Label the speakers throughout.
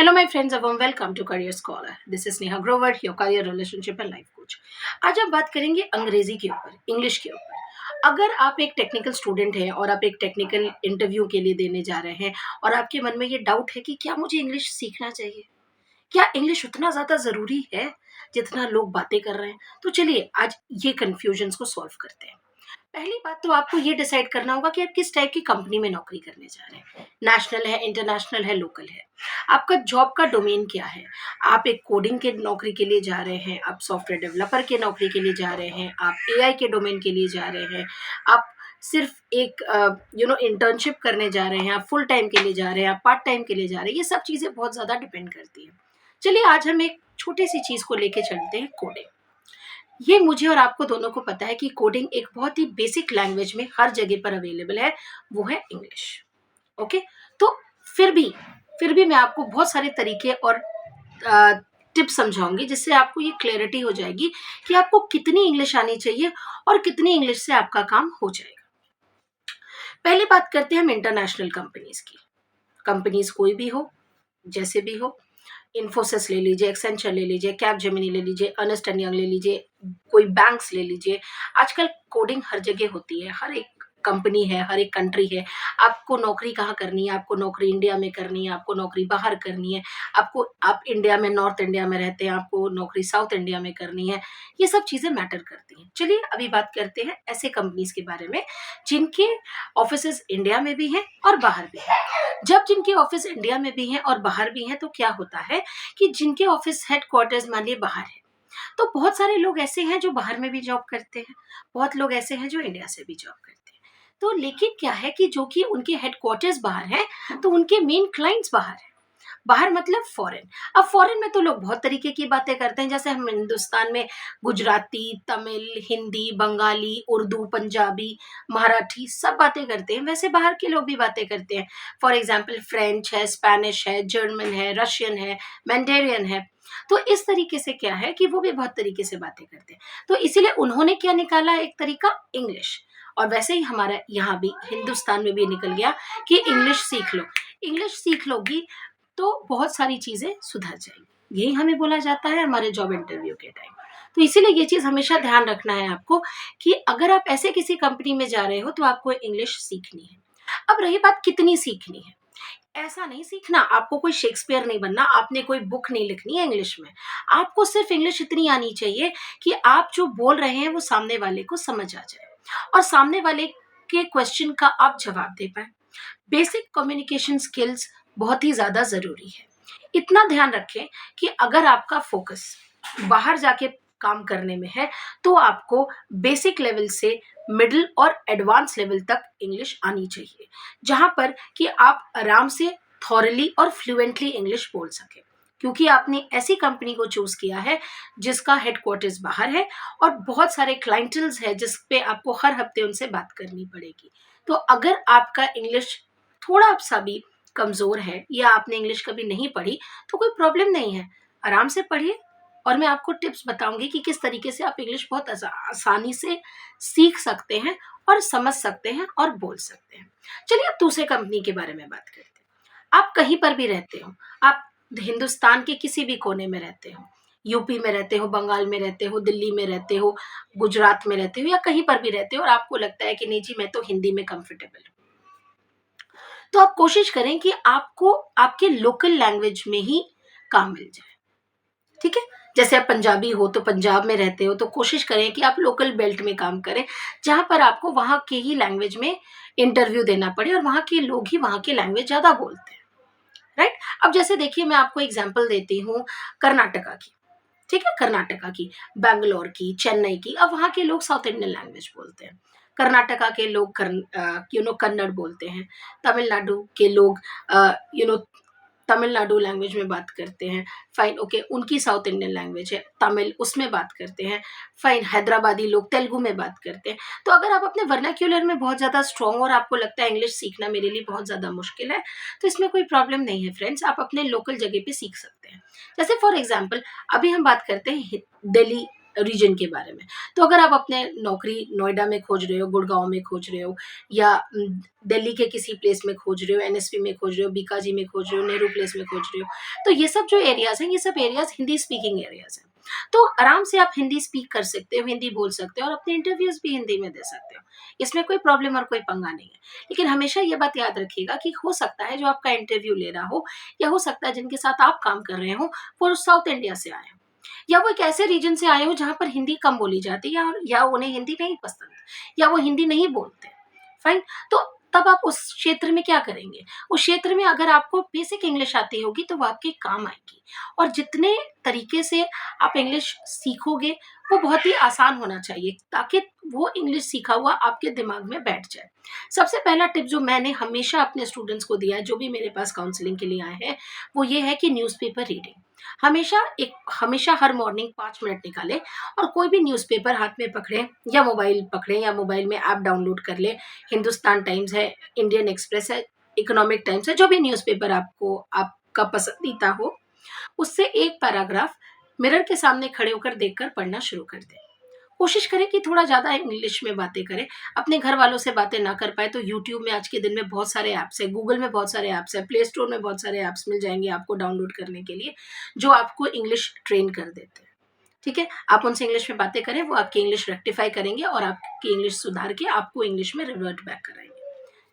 Speaker 1: Hello, my friends. A warm welcome to Career Scholar. This is Neha Grover, your career relationship and life coach. आज हम बात करेंगे अंग्रेजी के ऊपर, इंग्लिश के ऊपर। अगर आप एक टेक्निकल स्टूडेंट हैं और आप एक टेक्निकल इंटरव्यू के लिए देने जा रहे हैं और आपके मन में ये डाउट है कि क्या मुझे इंग्लिश सीखना चाहिए, क्या इंग्लिश उतना ज़्यादा ज़रूरी है जितना लोग बातें कर रहे हैं, तो चलिए आज ये कन्फ्यूजन्स को सॉल्व करते हैं। पहली बात तो आपको ये डिसाइड करना होगा कि आप किस टाइप की कंपनी में नौकरी करने जा रहे हैं। नेशनल है, इंटरनेशनल है, लोकल है। आपका जॉब का डोमेन क्या है? आप एक कोडिंग के नौकरी के लिए जा रहे हैं, आप सॉफ्टवेयर डेवलपर के नौकरी के लिए जा रहे हैं, आप एआई के डोमेन के लिए जा रहे हैं, आप सिर्फ एक इंटर्नशिप करने जा रहे हैं, आप फुल टाइम के लिए जा रहे हैं, आप पार्ट टाइम के लिए जा रहे हैं। ये सब चीज़ें बहुत ज़्यादा डिपेंड करती हैं। चलिए आज हम एक छोटी सी चीज़ को लेके चलते हैं, कोडिंग। ये मुझे और आपको दोनों को पता है कि कोडिंग एक बहुत ही बेसिक लैंग्वेज में हर जगह पर अवेलेबल है, वो है इंग्लिश। ओके, तो फिर भी मैं आपको बहुत सारे तरीके और टिप्स समझाऊंगी जिससे आपको ये क्लैरिटी हो जाएगी कि आपको कितनी इंग्लिश आनी चाहिए और कितनी इंग्लिश से आपका काम हो जाएगा। पहले बात करते हैं हम इंटरनेशनल कंपनीज की। कंपनीज कोई भी हो, जैसे भी हो, इन्फोसिस ले लीजिए, एक्सेंचर ले लीजिए, कैपजेमिनी ले लीजिए, अर्नेस्ट एंड यंग ले लीजिए, कोई बैंक्स ले लीजिए। आजकल कोडिंग हर जगह होती है, हर एक कंपनी है, हर एक कंट्री है। आपको नौकरी कहाँ करनी है? आपको नौकरी इंडिया में करनी है, आपको नौकरी बाहर करनी है, आप इंडिया में, नॉर्थ इंडिया में रहते हैं, आपको नौकरी साउथ इंडिया में करनी है। ये सब चीज़ें मैटर करती हैं। चलिए अभी बात करते हैं ऐसे कंपनीज के बारे में जिनके ऑफिसेज इंडिया में भी हैं और बाहर भी हैं। जब जिनके ऑफिस इंडिया में भी हैं और बाहर भी हैं तो क्या होता है कि जिनके ऑफिस हेडक्वार्टर्स मान लिए बाहर है, तो बहुत सारे लोग ऐसे हैं जो बाहर में भी जॉब करते हैं, बहुत लोग ऐसे हैं जो इंडिया से भी जॉब करते हैं। तो लेकिन क्या है कि जो कि उनके हेडक्वार्टर्स बाहर हैं तो उनके मेन क्लाइंट्स बाहर हैं। बाहर मतलब फॉरेन। अब फॉरेन में तो लोग बहुत तरीके की बातें करते हैं, जैसे हम हिंदुस्तान में गुजराती, तमिल, हिंदी, बंगाली, उर्दू, पंजाबी, मराठी सब बातें करते हैं, वैसे बाहर के लोग भी बातें करते हैं। फॉर एग्जाम्पल फ्रेंच है, स्पेनिश है, जर्मन है, रशियन है, मैंडेरियन है। तो इस तरीके से क्या है कि वो भी बहुत तरीके से बातें करते हैं। तो इसीलिए उन्होंने क्या निकाला, एक तरीका इंग्लिश। और वैसे ही हमारा यहाँ भी हिंदुस्तान में भी निकल गया कि इंग्लिश सीख लो। इंग्लिश सीख लोगी तो बहुत सारी चीज़ें सुधर जाएंगी। यही हमें बोला जाता है हमारे जॉब इंटरव्यू के टाइम। तो इसीलिए ये चीज़ हमेशा ध्यान रखना है आपको कि अगर आप ऐसे किसी कंपनी में जा रहे हो तो आपको इंग्लिश सीखनी है। अब रही बात कितनी सीखनी है, ऐसा नहीं सीखना, आपको कोई शेक्सपियर नहीं बनना, आपने कोई बुक नहीं लिखनी है इंग्लिश में। आपको सिर्फ इंग्लिश इतनी आनी चाहिए कि आप जो बोल रहे हैं वो सामने वाले को समझ आ जाए और सामने वाले के क्वेश्चन का आप जवाब दे पाए। बेसिक कम्युनिकेशन स्किल्स बहुत ही ज़्यादा ज़रूरी है। इतना ध्यान रखें कि अगर आपका फोकस बाहर जाके काम करने में है तो आपको बेसिक लेवल से मिडिल और एडवांस लेवल तक इंग्लिश आनी चाहिए, जहाँ पर कि आप आराम से थॉरली और फ्लुएंटली इंग्लिश बोल सकें, क्योंकि आपने ऐसी कंपनी को चूज किया है जिसका हेडक्वार्टर्स बाहर है और बहुत सारे क्लाइंटल्स है जिस पे आपको हर हफ्ते उनसे बात करनी पड़ेगी। तो अगर आपका इंग्लिश थोड़ा सा भी कमज़ोर है या आपने इंग्लिश कभी नहीं पढ़ी तो कोई प्रॉब्लम नहीं है, आराम से पढ़िए और मैं आपको टिप्स बताऊंगी कि किस तरीके से आप इंग्लिश बहुत आसानी से सीख सकते हैं और समझ सकते हैं और बोल सकते हैं। चलिए अब दूसरे कंपनी के बारे में बात करते हैं। आप कहीं पर भी रहते हो, आप हिंदुस्तान के किसी भी कोने में रहते हो, यूपी में रहते हो, बंगाल में रहते हो, दिल्ली में रहते हो, गुजरात में रहते हो या कहीं पर भी रहते हो और आपको लगता है कि नहीं जी मैं तो हिंदी में कंफर्टेबल हूँ, तो आप कोशिश करें कि आपको आपके लोकल लैंग्वेज में ही काम मिल जाए। ठीक है, जैसे आप पंजाबी हो तो पंजाब में रहते हो तो कोशिश करें कि आप लोकल बेल्ट में काम करें जहाँ पर आपको वहाँ के ही लैंग्वेज में इंटरव्यू देना पड़े और वहाँ के लोग ही वहाँ की लैंग्वेज ज़्यादा बोलते हैं। राइट, अब जैसे देखिए मैं आपको एग्जाम्पल देती हूँ कर्नाटका की। ठीक है, कर्नाटका की, बैंगलोर की, चेन्नई की। अब वहाँ के लोग साउथ इंडियन लैंग्वेज बोलते हैं। कर्नाटका के लोग कन्नड़ बोलते हैं। तमिलनाडु के लोग तमिलनाडु लैंग्वेज में बात करते हैं। फाइन, ओके, उनकी साउथ इंडियन लैंग्वेज है तमिल, उसमें बात करते हैं। फाइन, हैदराबादी लोग तेलुगु में बात करते हैं। तो अगर आप अपने वर्नाक्यूलर में बहुत ज़्यादा स्ट्रॉन्ग और आपको लगता है इंग्लिश सीखना मेरे लिए बहुत ज़्यादा मुश्किल है, तो इसमें कोई प्रॉब्लम नहीं है फ्रेंड्स, आप अपने लोकल जगह पे सीख सकते हैं। जैसे फॉर एग्जाम्पल अभी हम बात करते हैं दिल्ली रीजन के बारे में। तो अगर आप अपने नौकरी नोएडा में खोज रहे हो, गुड़गांव में खोज रहे हो, या दिल्ली के किसी प्लेस में खोज रहे हो, एनएसपी में खोज रहे हो, बीकाजी में खोज रहे हो, नेहरू प्लेस में खोज रहे हो, तो ये सब जो एरियाज हैं, ये सब एरियाज हिंदी स्पीकिंग एरियाज हैं। तो आराम से आप हिंदी स्पीक कर सकते हो, हिंदी बोल सकते हो और अपने इंटरव्यूज भी हिंदी में दे सकते हो। इसमें कोई प्रॉब्लम और कोई पंगा नहीं है। लेकिन हमेशा ये बात याद रखिएगा कि हो सकता है जो आपका इंटरव्यू ले रहा हो, या हो सकता है जिनके साथ आप काम कर रहे हो, वो साउथ इंडिया से आए हो, या वो एक ऐसे रीजन से आए हो जहां पर हिंदी कम बोली जाती है, या उन्हें हिंदी नहीं पसंद, या वो हिंदी नहीं बोलते। फाइन। तो तब आप उस क्षेत्र में क्या करेंगे? उस क्षेत्र में अगर आपको बेसिक इंग्लिश आती होगी तो वो आपके काम आएगी। और जितने तरीके से आप इंग्लिश सीखोगे वो बहुत ही आसान होना चाहिए, ताकि वो इंग्लिश सीखा हुआ आपके दिमाग में बैठ जाए। सबसे पहला टिप जो मैंने हमेशा अपने स्टूडेंट्स को दिया है, जो भी मेरे पास काउंसलिंग के लिए आए हैं, वो ये है कि न्यूज़पेपर रीडिंग। हमेशा हर मॉर्निंग 5 मिनट निकालें और कोई भी न्यूज़पेपर हाथ में पकड़ें, या मोबाइल पकड़ें, या मोबाइल में ऐप डाउनलोड कर लें। हिंदुस्तान टाइम्स है, इंडियन एक्सप्रेस है, इकोनॉमिक टाइम्स है, जो भी न्यूज़पेपर आपका पसंदीदा हो, उससे एक पैराग्राफ मिरर के सामने खड़े होकर देखकर पढ़ना शुरू कर दें। कोशिश करें कि थोड़ा ज़्यादा इंग्लिश में बातें करें। अपने घर वालों से बातें ना कर पाए तो यूट्यूब में आज के दिन में बहुत सारे ऐप्स हैं, गूगल में बहुत सारे ऐप्स हैं, प्ले स्टोर में बहुत सारे ऐप्स मिल जाएंगे आपको डाउनलोड करने के लिए, जो आपको इंग्लिश ट्रेन कर देते हैं। ठीक है? आप उनसे इंग्लिश में बातें करें, वो आपकी इंग्लिश रेक्टिफाई करेंगे और आपकी इंग्लिश सुधार के आपको इंग्लिश में रिवर्ट बैक कराएंगे।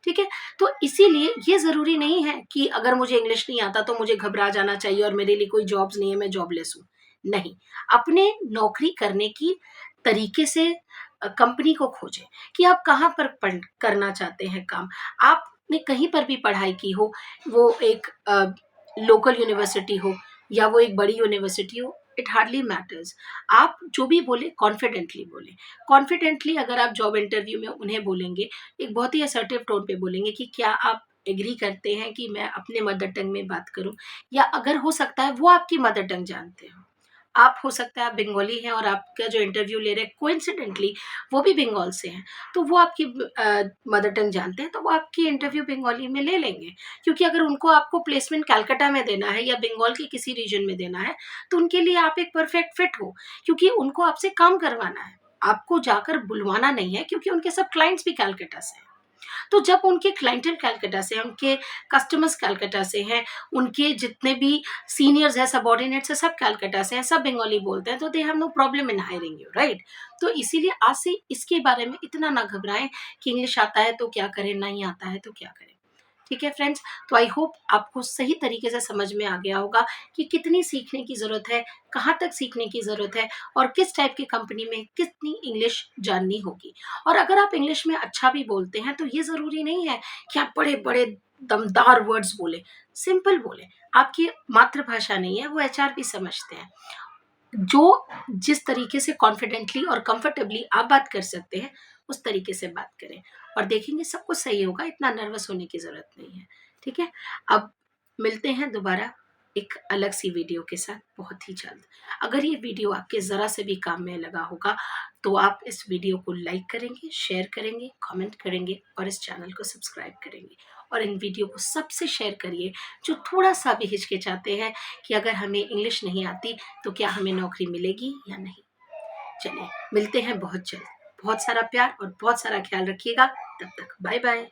Speaker 1: ठीक है? तो इसीलिए ये ज़रूरी नहीं है कि अगर मुझे इंग्लिश नहीं आता तो मुझे घबरा जाना चाहिए और मेरे लिए कोई जॉब्स नहीं है, मैं जॉबलेस हूँ। नहीं, अपने नौकरी करने की तरीके से कंपनी को खोजें कि आप कहाँ पर करना चाहते हैं काम। आपने कहीं पर भी पढ़ाई की हो, वो एक लोकल यूनिवर्सिटी हो या वो एक बड़ी यूनिवर्सिटी हो, इट हार्डली मैटर्स। आप जो भी बोले कॉन्फिडेंटली बोले। कॉन्फिडेंटली अगर आप जॉब इंटरव्यू में उन्हें बोलेंगे, एक बहुत ही असर्टिव टोन पे बोलेंगे कि क्या आप एग्री करते हैं कि मैं अपने मदर टंग में बात करूं, या अगर हो सकता है वो आपकी मदर टंग जानते हो, आप हो सकता है आप बंगाली हैं और आपका जो इंटरव्यू ले रहे हैं कोइंसिडेंटली वो भी बंगाल से हैं, तो वो आपकी मदर टंग जानते हैं, तो वो आपकी इंटरव्यू बंगाली में ले लेंगे। क्योंकि अगर उनको आपको प्लेसमेंट कलकत्ता में देना है या बंगाल के किसी रीजन में देना है, तो उनके लिए आप एक परफेक्ट फिट हो, क्योंकि उनको आपसे काम करवाना है, आपको जाकर बुलवाना नहीं है, क्योंकि उनके सब क्लाइंट्स भी कलकत्ता से हैं। तो जब उनके क्लाइंटल कलकत्ता से हैं, उनके कस्टमर्स कलकत्ता से हैं, उनके जितने भी सीनियर्स हैं, सबऑर्डिनेट्स हैं, सब कलकत्ता से हैं, सब बंगाली बोलते हैं, तो they have no problem in hiring you, right? तो इसीलिए आज से इसके बारे में इतना ना घबराएं कि इंग्लिश आता है तो क्या करें, नहीं आता है तो क्या करें। ठीक है फ्रेंड्स? तो आई होप आपको सही तरीके से समझ में आ गया होगा कि कितनी सीखने की ज़रूरत है, कहाँ तक सीखने की ज़रूरत है, और किस टाइप की कंपनी में कितनी इंग्लिश जाननी होगी। और अगर आप इंग्लिश में अच्छा भी बोलते हैं तो ये ज़रूरी नहीं है कि आप बड़े-बड़े दमदार वर्ड्स बोलें, सिंपल बोलें। आपकी मातृभाषा नहीं है, वो एचआर भी समझते हैं। जो जिस तरीके से कॉन्फिडेंटली और कंफर्टेबली आप बात कर सकते हैं, उस तरीके से बात करें और देखेंगे सब कुछ सही होगा, इतना नर्वस होने की ज़रूरत नहीं है। ठीक है? अब मिलते हैं दोबारा एक अलग सी वीडियो के साथ बहुत ही जल्द। अगर ये वीडियो आपके ज़रा से भी काम में लगा होगा, तो आप इस वीडियो को लाइक करेंगे, शेयर करेंगे, कमेंट करेंगे और इस चैनल को सब्सक्राइब करेंगे। और इन वीडियो को सबसे शेयर करिए जो थोड़ा-सा भी हिचकिचाते हैं कि अगर हमें इंग्लिश नहीं आती, तो क्या हमें नौकरी मिलेगी या नहीं। चलिए, मिलते हैं बहुत जल्द। बहुत सारा प्यार और बहुत सारा ख्याल रखिएगा। तब तक बाय बाय।